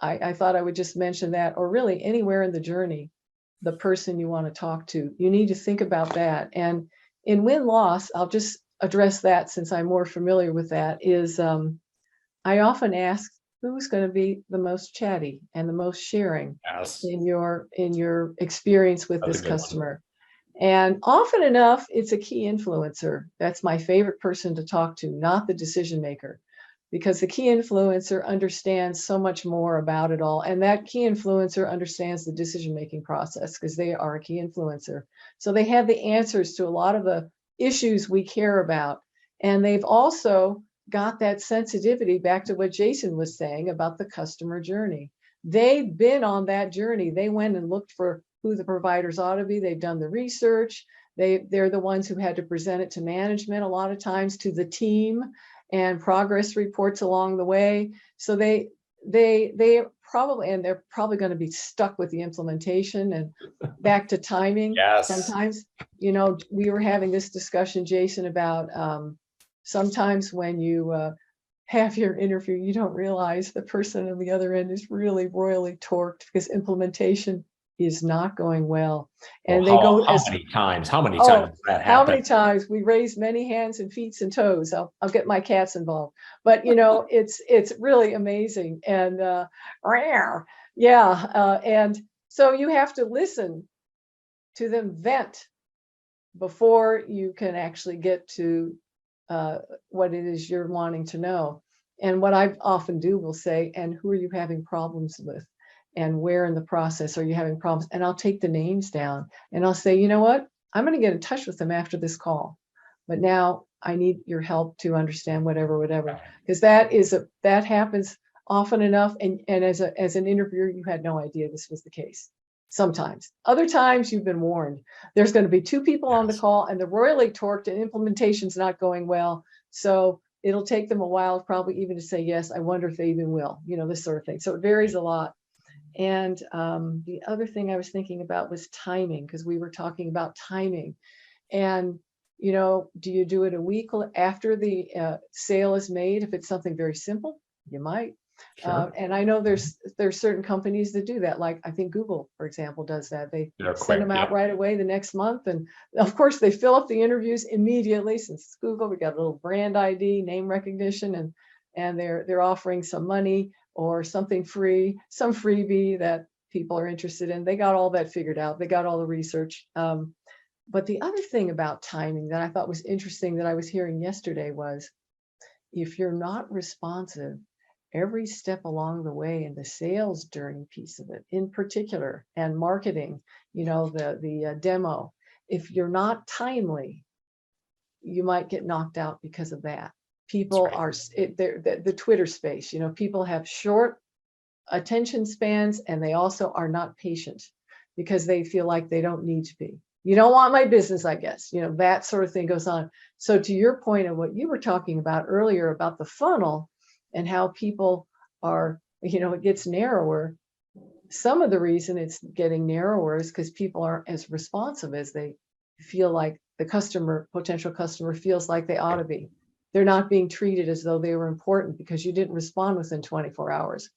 I thought I would just mention that, or really anywhere in the journey, the person you want to talk to, you need to think about that. And in win-loss, I'll just address that since I'm more familiar with that, is I often ask, who's going to be the most chatty and the most sharing in your experience with this customer? And often enough, it's a key influencer. That's my favorite person to talk to, not the decision maker, because the key influencer understands so much more about it all. And that key influencer understands the decision-making process because they are a key influencer. So they have the answers to a lot of the issues we care about. And they've also got that sensitivity, back to what Jason was saying about the customer journey. They've been on that journey. They went and looked for who the providers ought to be. They've done the research. They're the ones who had to present it to management, a lot of times to the team, and progress reports along the way. So they probably, and they're probably going to be stuck with the implementation. And back to timing. Sometimes, we were having this discussion, Jason, about sometimes when you have your interview, you don't realize the person on the other end is really royally torqued because implementation is not going well. And How many times does that happen? How many times we raise many hands and feet and toes. I'll get my cats involved, but it's really amazing. And and so you have to listen to them vent before you can actually get to what it is you're wanting to know. And what I often do will say, and who are you having problems with? And where in the process are you having problems? And I'll take the names down and I'll say, you know what? I'm going to get in touch with them after this call. But now I need your help to understand whatever, because that happens often enough. And as an interviewer, you had no idea this was the case. Sometimes. Other times you've been warned. There's going to be 2 people on the call and they're royally torqued and implementation's not going well. So it'll take them a while probably even to say, yes, I wonder if they even will, this sort of thing. So it varies a lot. And the other thing I was thinking about was timing, because we were talking about timing. And, do you do it a week after the sale is made? If it's something very simple, you might. Sure. And I know there's certain companies that do that. Like I think Google, for example, does that. They send them out right away the next month. And of course, they fill up the interviews immediately. Since it's Google, we got a little brand ID, name recognition, and they're offering some money or something free, some freebie that people are interested in. They got all that figured out. They got all the research. But the other thing about timing that I thought was interesting that I was hearing yesterday was, if you're not responsive every step along the way in the sales journey piece of it in particular, and marketing, the demo, if you're not timely, you might get knocked out because of that. People are the Twitter space, people have short attention spans, and they also are not patient because they feel like they don't need to be. You don't want my business, I guess, that sort of thing goes on. So to your point of what you were talking about earlier about the funnel and how people are, it gets narrower. Some of the reason it's getting narrower is because people aren't as responsive as they feel like the potential customer feels like they ought to be. They're not being treated as though they were important because you didn't respond within 24 hours.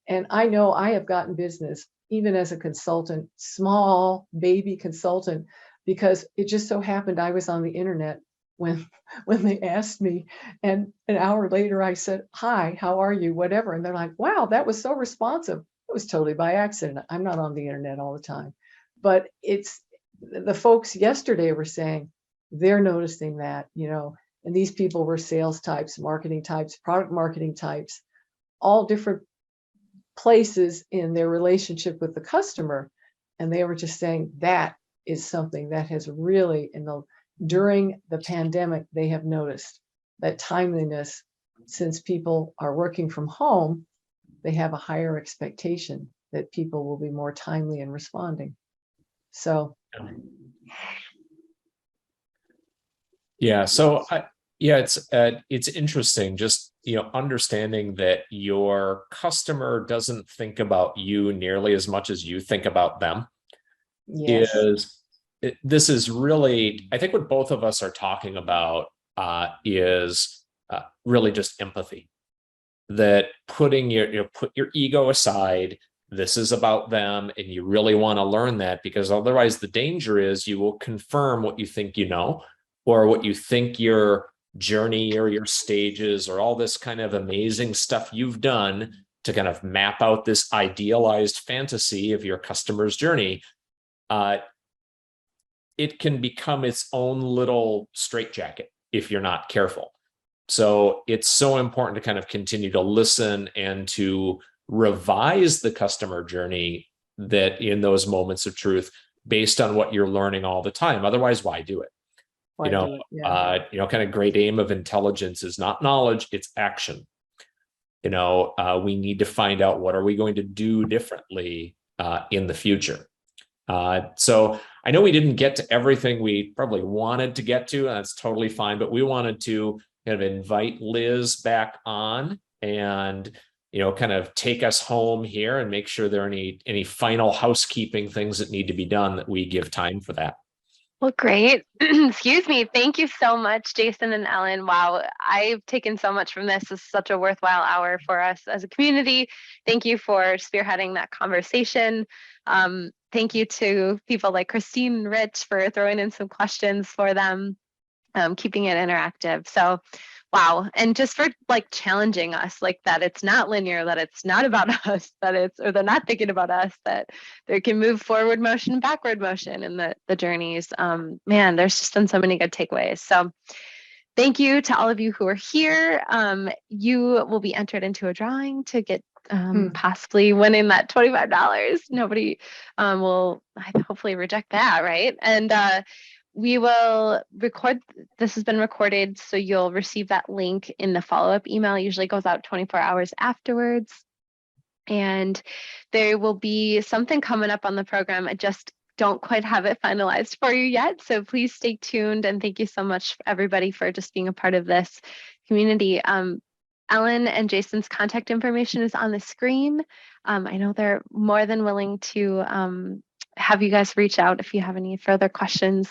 And I know I have gotten business even as a consultant, small baby consultant, because it just so happened I was on the internet when they asked me, and an hour later I said, "Hi, how are you?" Whatever, and they're like, "Wow, that was so responsive." It was totally by accident. I'm not on the internet all the time, but it's the folks yesterday were saying they're noticing that, and these people were sales types, marketing types, product marketing types, all different places in their relationship with the customer. And they were just saying that is something that has really, during the pandemic, they have noticed that timeliness. Since people are working from home, they have a higher expectation that people will be more timely in responding. So Yeah. So it's interesting just, understanding that your customer doesn't think about you nearly as much as you think about them. yes, This is really, I think what both of us are talking about is really just empathy. That putting put your ego aside, this is about them, and you really want to learn that, because otherwise the danger is you will confirm what you think you know, or what you think your journey or your stages or all this kind of amazing stuff you've done to kind of map out this idealized fantasy of your customer's journey. It can become its own little straitjacket if you're not careful. So it's so important to kind of continue to listen and to revise the customer journey, that in those moments of truth, based on what you're learning all the time. Otherwise, why do it? Yeah. Kind of great aim of intelligence is not knowledge, it's action. We need to find out, what are we going to do differently in the future? So I know we didn't get to everything we probably wanted to get to, and that's totally fine, but we wanted to kind of invite Liz back on and, kind of take us home here and make sure there are any final housekeeping things that need to be done, that we give time for that. Well, great. Excuse me. Thank you so much, Jason and Ellen. Wow, I've taken so much from this. This is such a worthwhile hour for us as a community. Thank you for spearheading that conversation. Thank you to people like Christine and Rich for throwing in some questions for them, keeping it interactive. So, wow. And just for challenging us, that it's not linear, that it's not about us, or they're not thinking about us, that they can move forward motion, backward motion in the journeys. Man, there's just been so many good takeaways. So thank you to all of you who are here. You will be entered into a drawing to get possibly winning that $25. Nobody will hopefully reject that, right? And we will record, this has been recorded, so you'll receive that link in the follow-up email. It usually goes out 24 hours afterwards. And there will be something coming up on the program. I just don't quite have it finalized for you yet. So please stay tuned. And thank you so much, everybody, for just being a part of this community. Ellen and Jason's contact information is on the screen. I know they're more than willing to have you guys reach out if you have any further questions.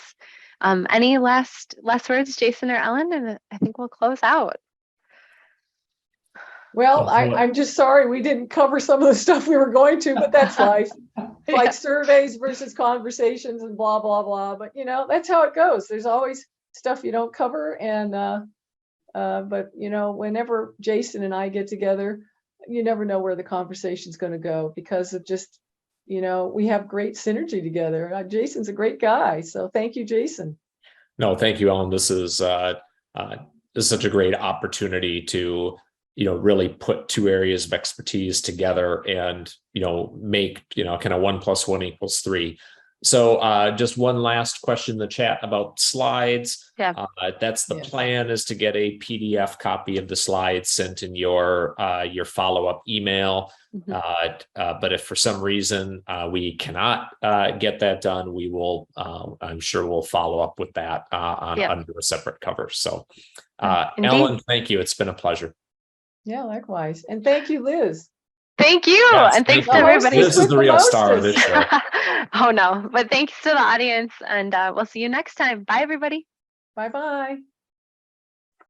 Any last words, Jason or Ellen? And I think we'll close out. Well, I'm just sorry we didn't cover some of the stuff we were going to, but that's life. Like surveys versus conversations and blah, blah, blah. But, that's how it goes. There's always stuff you don't cover. And, but, whenever Jason and I get together, you never know where the conversation's going to go, because of just, we have great synergy together. Jason's a great guy. So thank you, Jason. No, thank you, Ellen. This is such a great opportunity to, really put two areas of expertise together and, make, kind of 1 + 1 = 3. So just one last question in the chat about slides. Yeah. That's the plan, is to get a PDF copy of the slides sent in your follow-up email. But if for some reason we cannot get that done, we will, I'm sure we'll follow up with that under a separate cover. So Ellen, thank you. It's been a pleasure. Yeah, likewise. And thank you, Liz. Thank you. Yes, and thanks to everybody. This is the real star of this show. Oh, no. But thanks to the audience. And we'll see you next time. Bye, everybody. Bye-bye.